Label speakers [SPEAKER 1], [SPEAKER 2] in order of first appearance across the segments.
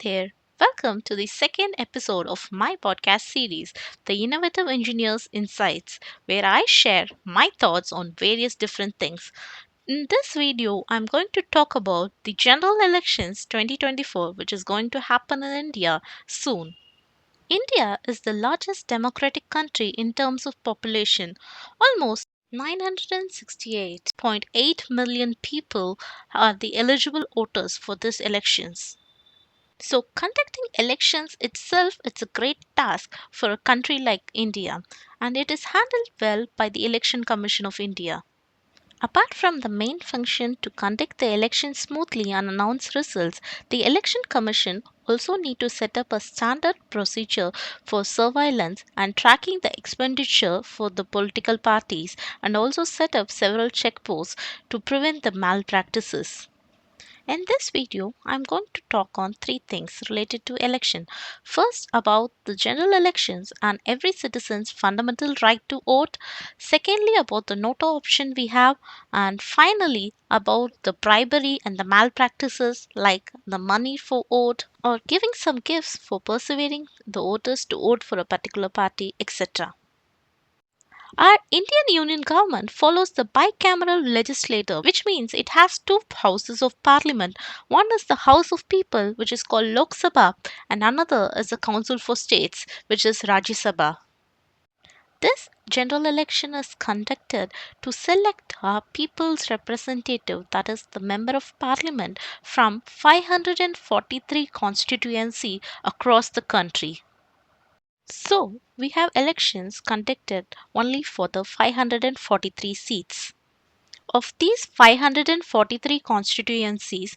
[SPEAKER 1] there. Welcome to the second episode of my podcast series, The Innovative Engineers Insights, where I share my thoughts on various different things. In this video, I'm going to talk about the general elections 2024, which is going to happen in India soon. India is the largest democratic country in terms of population. Almost 968.8 million people are the eligible voters for these elections. So, conducting elections itself it's a great task for a country like India, and it is handled well by the Election Commission of India. Apart from the main function to conduct the election smoothly and announce results, the Election Commission also need to set up a standard procedure for surveillance and tracking the expenditure for the political parties and also set up several checkposts to prevent the malpractices. In this video, I'm going to talk on three things related to election. First, about the general elections and every citizen's fundamental right to vote. Secondly, about the NOTA option we have. And finally, about the bribery and the malpractices like the money for vote or giving some gifts for persuading the voters to vote for a particular party, etc. Our Indian Union government follows the bicameral legislature, which means it has two houses of parliament. One is the House of People, which is called Lok Sabha, and another is the Council for States, which is Rajya Sabha. This general election is conducted to select a people's representative, that is, the member of parliament, from 543 constituency across the country. So, we have elections conducted only for the 543 seats. Of these 543 constituencies,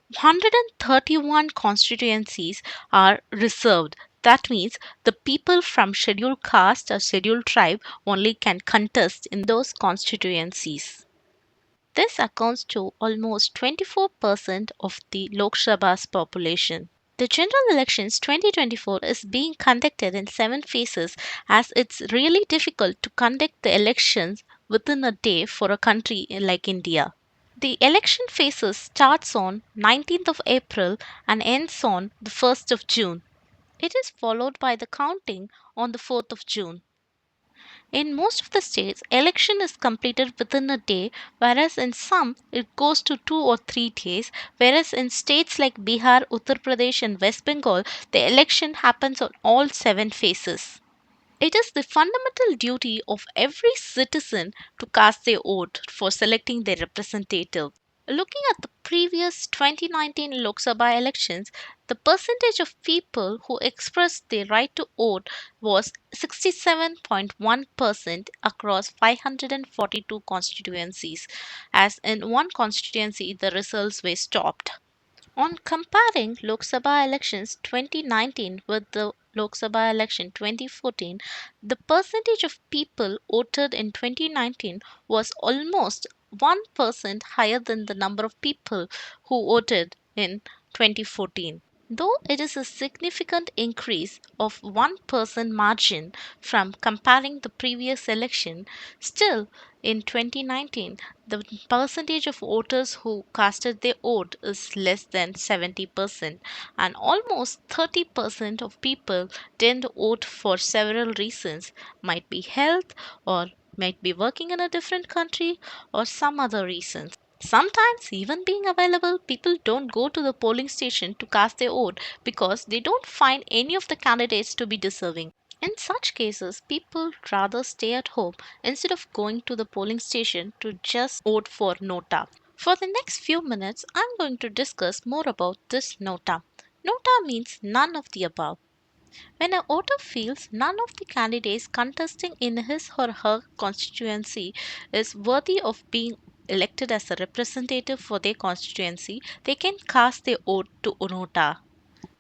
[SPEAKER 1] 131 constituencies are reserved. That means the people from scheduled caste or scheduled tribe only can contest in those constituencies. This accounts to almost 24% of the Lok Sabha's population. The general elections 2024 is being conducted in 7 phases as it's really difficult to conduct the elections within a day for a country like India. The election phases starts on 19th of April and ends on the 1st of June. It is followed by the counting on the 4th of June. In most of the states, election is completed within a day, whereas in some it goes to 2 or 3 days. Whereas in states like Bihar, Uttar Pradesh, and West Bengal, the election happens on all 7 phases. It is the fundamental duty of every citizen to cast their vote for selecting their representative. Looking at the previous 2019 Lok Sabha elections, the percentage of people who expressed their right to vote was 67.1% across 542 constituencies, as in one constituency the results were stopped. On comparing Lok Sabha elections 2019 with the Lok Sabha election 2014, the percentage of people voted in 2019 was almost 1% higher than the number of people who voted in 2014. Though it is a significant increase of 1% margin from comparing the previous election, still in 2019 the percentage of voters who casted their vote is less than 70%, and almost 30% of people didn't vote for several reasons, might be health or might be working in a different country or some other reasons. Sometimes, even being available, people don't go to the polling station to cast their vote because they don't find any of the candidates to be deserving. In such cases, people rather stay at home instead of going to the polling station to just vote for NOTA. For the next few minutes, I'm going to discuss more about this NOTA. NOTA means none of the above. When a voter feels none of the candidates contesting in his or her constituency is worthy of being elected as a representative for their constituency, they can cast their vote to NOTA.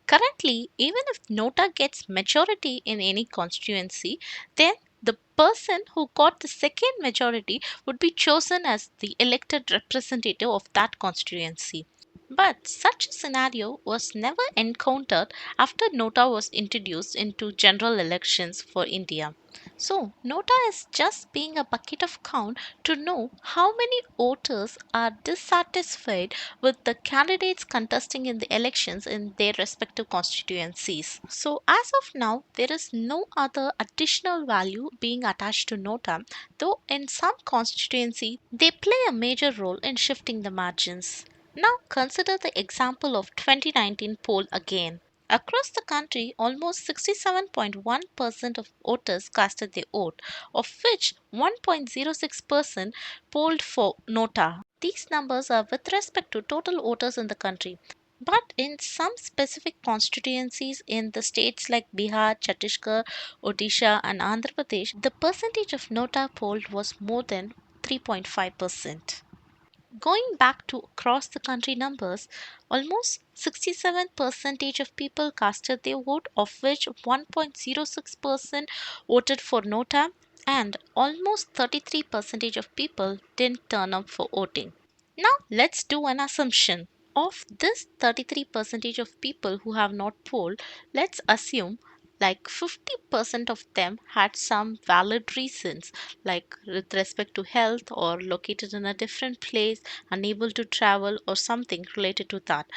[SPEAKER 1] Currently, even if NOTA gets majority in any constituency, then the person who got the second majority would be chosen as the elected representative of that constituency. But such a scenario was never encountered after NOTA was introduced into general elections for India. So, NOTA is just being a bucket of count to know how many voters are dissatisfied with the candidates contesting in the elections in their respective constituencies. So, as of now, there is no other additional value being attached to NOTA, though in some constituency they play a major role in shifting the margins. Now consider the example of 2019 poll again. Across the country, almost 67.1% of voters casted their vote, of which 1.06% polled for NOTA. These numbers are with respect to total voters in the country. But in some specific constituencies in the states like Bihar, Chhattisgarh, Odisha, and Andhra Pradesh, the percentage of NOTA polled was more than 3.5%. Going back to across the country numbers, almost 67 percentage of people casted their vote, of which 1.06% voted for NOTA, and almost 33 percentage of people didn't turn up for voting. Now let's do an assumption. Of this 33 percentage of people who have not polled, let's assume like 50% of them had some valid reasons, like with respect to health or located in a different place, unable to travel, or something related to that.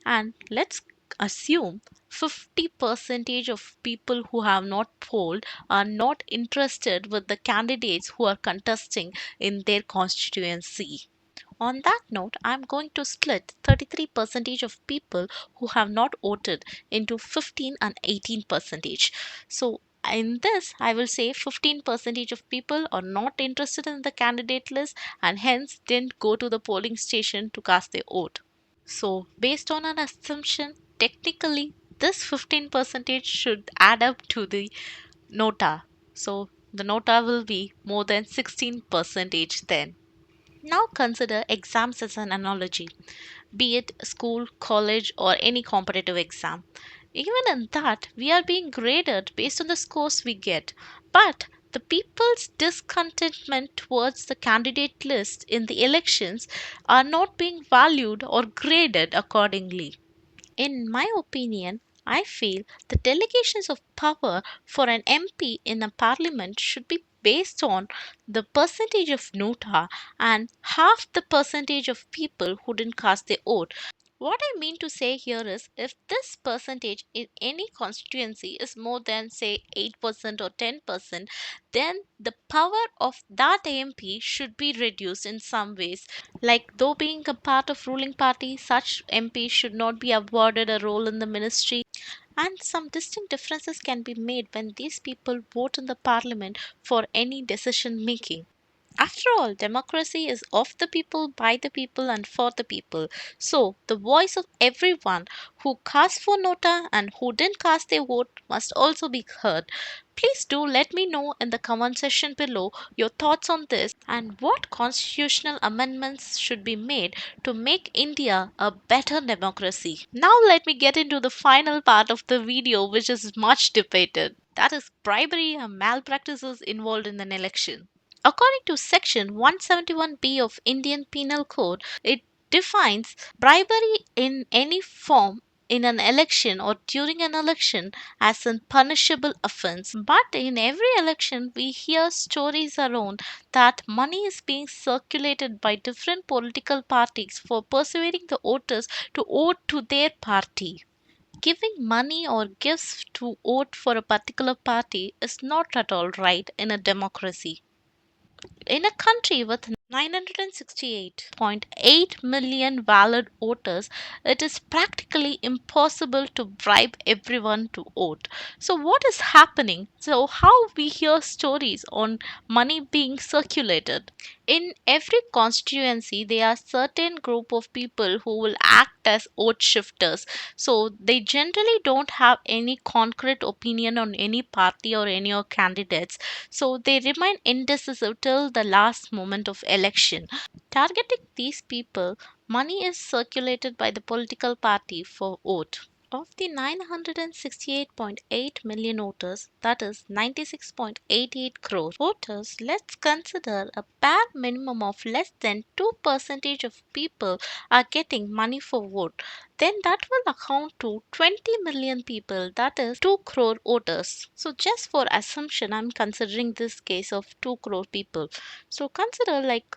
[SPEAKER 1] And let's assume 50 percentage of people who have not polled are not interested with the candidates who are contesting in their constituency. On that note, I'm going to split 33 percentage of people who have not voted into 15 and 18 percentage. So in this, I will say 15 percentage of people are not interested in the candidate list and hence didn't go to the polling station to cast their vote. So based on an assumption, technically this 15 percentage should add up to the NOTA. So the NOTA will be more than 16 percentage then. Now consider exams as an analogy, be it school, college, or any competitive exam. Even in that, we are being graded based on the scores we get. But the people's discontentment towards the candidate list in the elections are not being valued or graded accordingly. In my opinion, I feel the delegations of power for an MP in a parliament should be based on the percentage of nota and half the percentage of people who didn't cast their vote. What I mean to say here is if this percentage in any constituency is more than, say, 8% or 10%, then the power of that MP should be reduced in some ways. Like, though being a part of ruling party, such MP should not be awarded a role in the ministry. And some distinct differences can be made when these people vote in the parliament for any decision making. After all, democracy is of the people, by the people, and for the people. So, the voice of everyone who cast for Nota and who didn't cast their vote must also be heard. Please do let me know in the comment section below your thoughts on this and what constitutional amendments should be made to make India a better democracy. Now, let me get into the final part of the video, which is much debated. That is bribery and malpractices involved in an election. According to section 171B of Indian Penal Code, it defines bribery in any form in an election or during an election as a punishable offense. But in every election, we hear stories around that money is being circulated by different political parties for persuading the voters to vote to their party. Giving money or gifts to vote for a particular party is not at all right in a democracy. In a country with 968.8 million valid voters, it is practically impossible to bribe everyone to vote. So, what is happening? So, how we hear stories on money being circulated? In every constituency, there are certain group of people who will act as vote shifters. So, they generally don't have any concrete opinion on any party or any of candidates, so they remain indecisive till the last moment of election. Targeting these people, money is circulated by the political party for vote. Of the 968.8 million voters, that is 96.88 crore voters, let's consider a bare minimum of less than 2% of people are getting money for vote. Then that will account to 20 million people, that is 2 crore voters. So just for assumption, I'm considering this case of 2 crore people. So consider like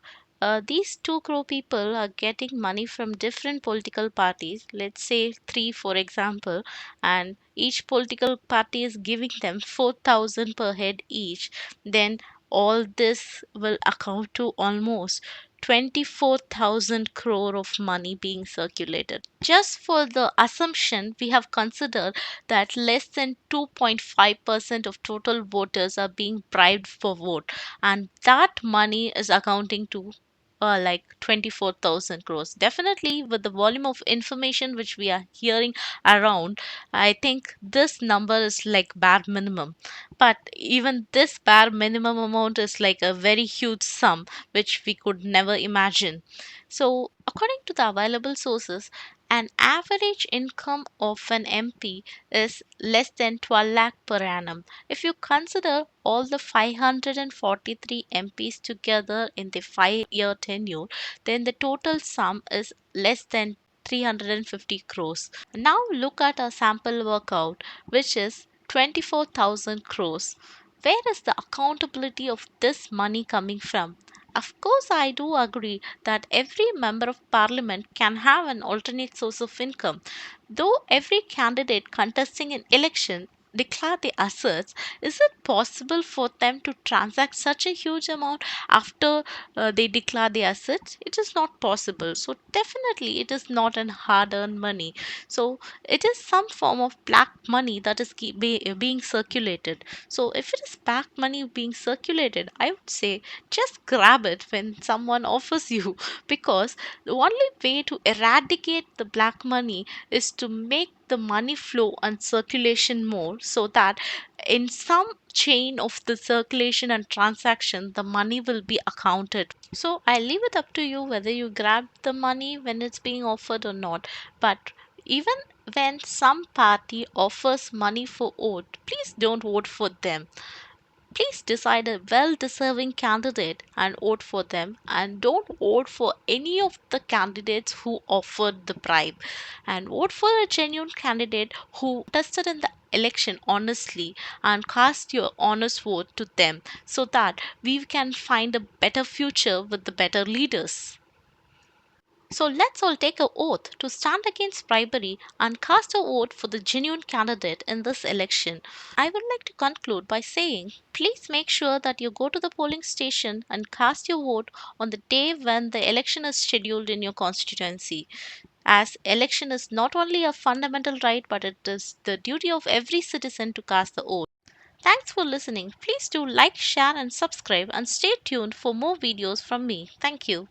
[SPEAKER 1] these 2 crore people are getting money from different political parties, let's say 3 for example, and each political party is giving them 4,000 per head each. Then all this will account to almost 24,000 crore of money being circulated. Just for the assumption, we have considered that less than 2.5% of total voters are being bribed for vote, and that money is accounting to like 24,000 crores. Definitely, with the volume of information which we are hearing around, I think this number is like bare minimum. But even this bare minimum amount is like a very huge sum which we could never imagine. So, according to the available sources, an average income of an MP is less than 12 lakh per annum. If you consider all the 543 MPs together in the 5-year tenure, then the total sum is less than 350 crores. Now look at a sample workout, which is 24,000 crores. Where is the accountability of this money coming from? Of course, I do agree that every member of parliament can have an alternate source of income. Though every candidate contesting an election declare the assets, is it possible for them to transact such a huge amount after they declare the assets? It is not possible. So definitely it is not an hard earned money. So it is some form of black money that is being circulated. So if it is black money being circulated, I would say just grab it when someone offers you, because the only way to eradicate the black money is to make the money flow and circulation more, so that in some chain of the circulation and transaction the money will be accounted. So I leave it up to you whether you grab the money when it's being offered or not. But even when some party offers money for vote, please don't vote for them. Please decide a well deserving candidate and vote for them, and don't vote for any of the candidates who offered the bribe, and vote for a genuine candidate who tested in the election honestly, and cast your honest vote to them, so that we can find a better future with the better leaders. So let's all take a oath to stand against bribery and cast a vote for the genuine candidate in this election. I would like to conclude by saying, please make sure that you go to the polling station and cast your vote on the day when the election is scheduled in your constituency. As election is not only a fundamental right, but it is the duty of every citizen to cast the vote. Thanks for listening. Please do like, share and subscribe, and stay tuned for more videos from me. Thank you.